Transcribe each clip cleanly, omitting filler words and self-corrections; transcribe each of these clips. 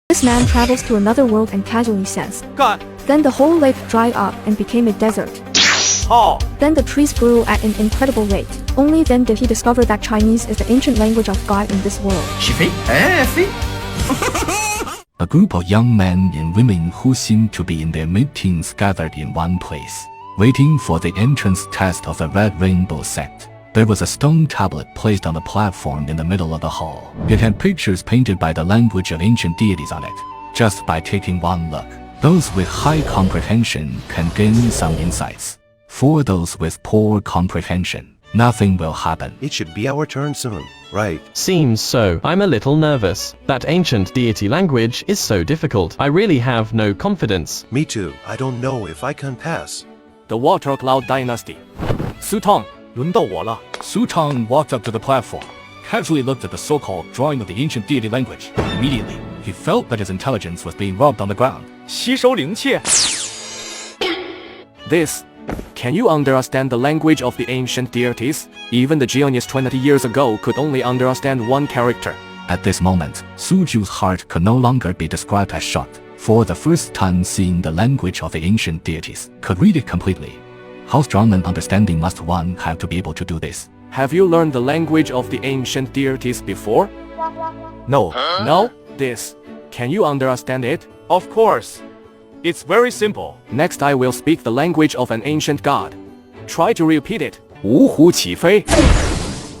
This man travels to another world and casually says, God. Then the whole lake dried up and became a desert. How? Then the trees grew at an incredible rate. Only then did he discover that Chinese is the ancient language of God in this world. A group of young men and women who seemed to be in their mid-teens gathered in one place, waiting for the entrance test of the Red Rainbow sect. There was a stone tablet placed on the platform in the middle of the hall. It had pictures painted by the language of ancient deities on it. Just by taking one look, those with high comprehension can gain some insights. For those with poor comprehension, nothing will happen. It should be our turn soon, right? Seems so. I'm a little nervous. That ancient deity language is so difficult. I really have no confidence. Me too. I don't know if I can pass. The Water Cloud Dynasty. Su Tong, 轮到我了。 Su Tong walked up to the platform, casually looked at the so-called drawing of the ancient deity language. Immediately, he felt that his intelligence was being robbed on the ground. 吸收灵气。This. Can you understand the language of the ancient deities? Even the genius 20 years ago could only understand one character. At this moment, Su Ju's heart could no longer be described as shocked. For the first time seeing the language of the ancient deities, could read it completely. How strong an understanding must one have to be able to do this? Have you learned the language of the ancient deities before? No. No? This. Can you understand it? Of course. It's very simple. Next I will speak the language of an ancient god. Try to repeat it. 五虎起飞.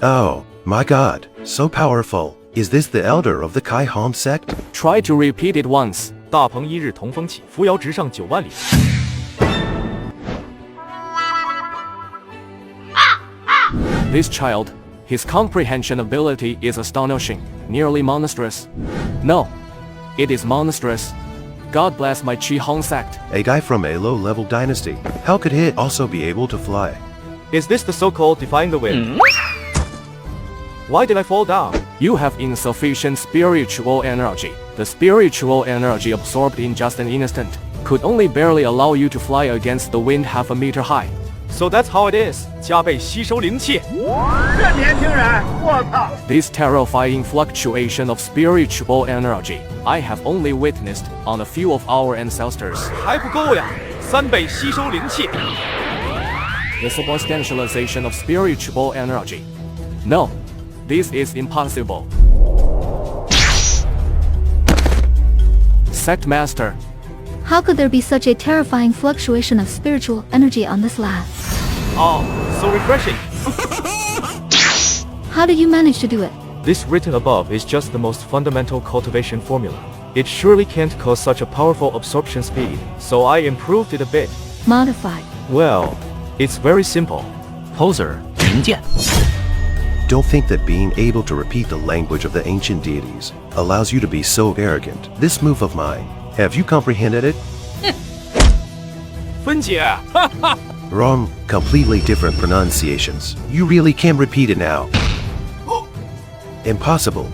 Oh, my God, so powerful. Is this the elder of the Kai Han sect? Try to repeat it once. 大鹏一日同风起，扶摇直上9万里。 This child, his comprehension ability is astonishing, nearly monstrous. No, it is monstrous. God bless my Qi Hong sect. A guy from a low-level dynasty. How could he also be able to fly? Is this the so-called defying the wind? Why did I fall down? You have insufficient spiritual energy. The spiritual energy absorbed in just an instant could only barely allow you to fly against the wind half a meter high. So that's how it is. 加倍吸收灵气。这年轻人，我操！ This terrifying fluctuation of spiritual energy, I have only witnessed on a few of our ancestors. 还不够呀，3倍吸收灵气。The substantialization of spiritual energy. No, this is impossible. Sect Master. How could there be such a terrifying fluctuation of spiritual energy on this lab? Oh, so refreshing. How did you manage to do it? This written above is just the most fundamental cultivation formula. It surely can't cause such a powerful absorption speed, so I improved it a bit. Modified. Well, it's very simple. Poser 云剑 Don't think that being able to repeat the language of the ancient deities allows you to be so arrogant. This move of mine, have you comprehended it? 芬姐， Wrong, completely different pronunciations. You really can't repeat it now. Impossible.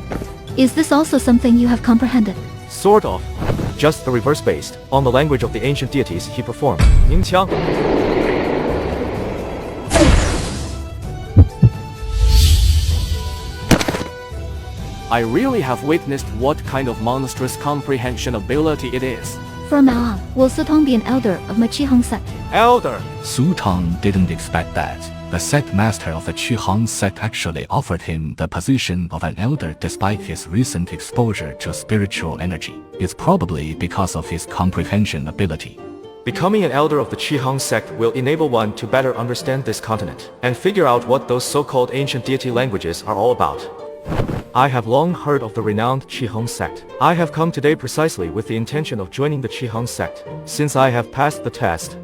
Is this also something you have comprehended? Sort of. Just the reverse based on the language of the ancient deities he performed. 宁枪. I really have witnessed what kind of monstrous comprehension ability it is. From now on, will Sutong be an elder of my Qi Hong sect? Elder. Su Tong didn't expect that. The sect master of the Qi Hong sect actually offered him the position of an elder despite his recent exposure to spiritual energy. It's probably because of his comprehension ability. Becoming an elder of the Qi Hong sect will enable one to better understand this continent and figure out what those so-called ancient deity languages are all about. I have long heard of the renowned Qi Hong sect. I have come today precisely with the intention of joining the Qi Hong sect. Since I have passed the test,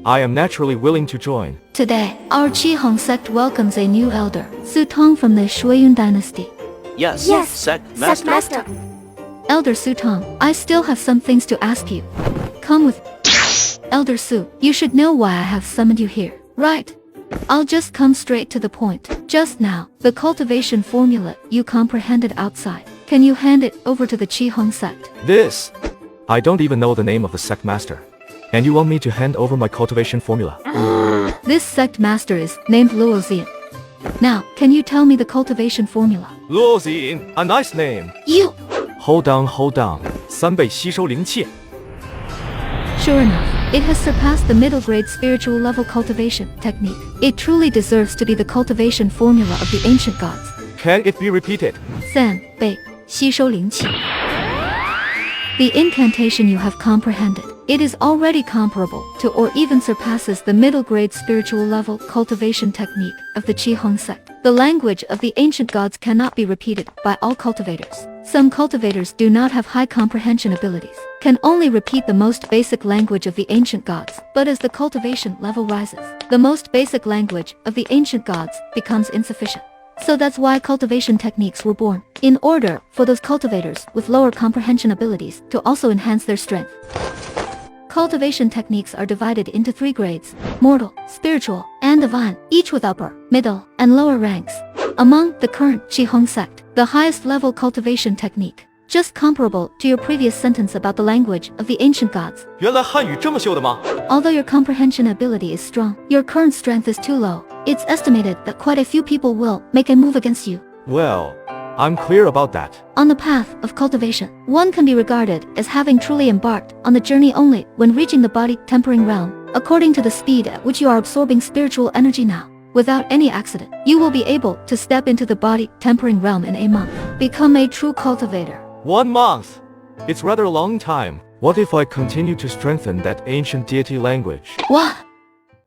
I am naturally willing to join. Today, our Qi Hong sect welcomes a new elder, Sutong from the Shuiyun dynasty. Yes, Yes, sect Sect master. Master. Elder Sutong, I still have some things to ask you. Come with Elder Su, you should know why I have summoned you here, right? I'll just come straight to the point. Just now, the cultivation formula you comprehended outside. Can you hand it over to the Qi Hong sect? This. I don't even know the name of the sect master. And you want me to hand over my cultivation formula? This sect master is named Luo Zian. Now, can you tell me the cultivation formula? Luo Xin, a nice name. You! Hold on, hold on. 3倍吸收灵气。 Sure enough, it has surpassed the middle grade spiritual level cultivation technique. It truly deserves to be the cultivation formula of the ancient gods. Can it be repeated? 3倍吸收灵气. The incantation you have comprehended. It is already comparable to or even surpasses the middle grade spiritual level cultivation technique of the Qihong sect. The language of the ancient gods cannot be repeated by all cultivators. Some cultivators do not have high comprehension abilities, can only repeat the most basic language of the ancient gods. But as the cultivation level rises, the most basic language of the ancient gods becomes insufficient. So that's why cultivation techniques were born, in order for those cultivators with lower comprehension abilities to also enhance their strength. Cultivation techniques are divided into 3 grades: mortal, spiritual, and divine, each with upper, middle, and lower ranks. Among the current Qihong sect, the highest level cultivation technique, just comparable to your previous sentence about the language of the ancient gods. 原来汉语这么秀的吗？ Although your comprehension ability is strong, your current strength is too low. It's estimated that quite a few people will make a move against you. Well, I'm clear about that. On the path of cultivation, one can be regarded as having truly embarked on the journey only when reaching the body tempering realm, according to the speed at which you are absorbing spiritual energy now. Without any accident, you will be able to step into the body tempering realm in a month. Become a true cultivator. 1 month. It's rather a long time. What if I continue to strengthen that ancient deity language? What?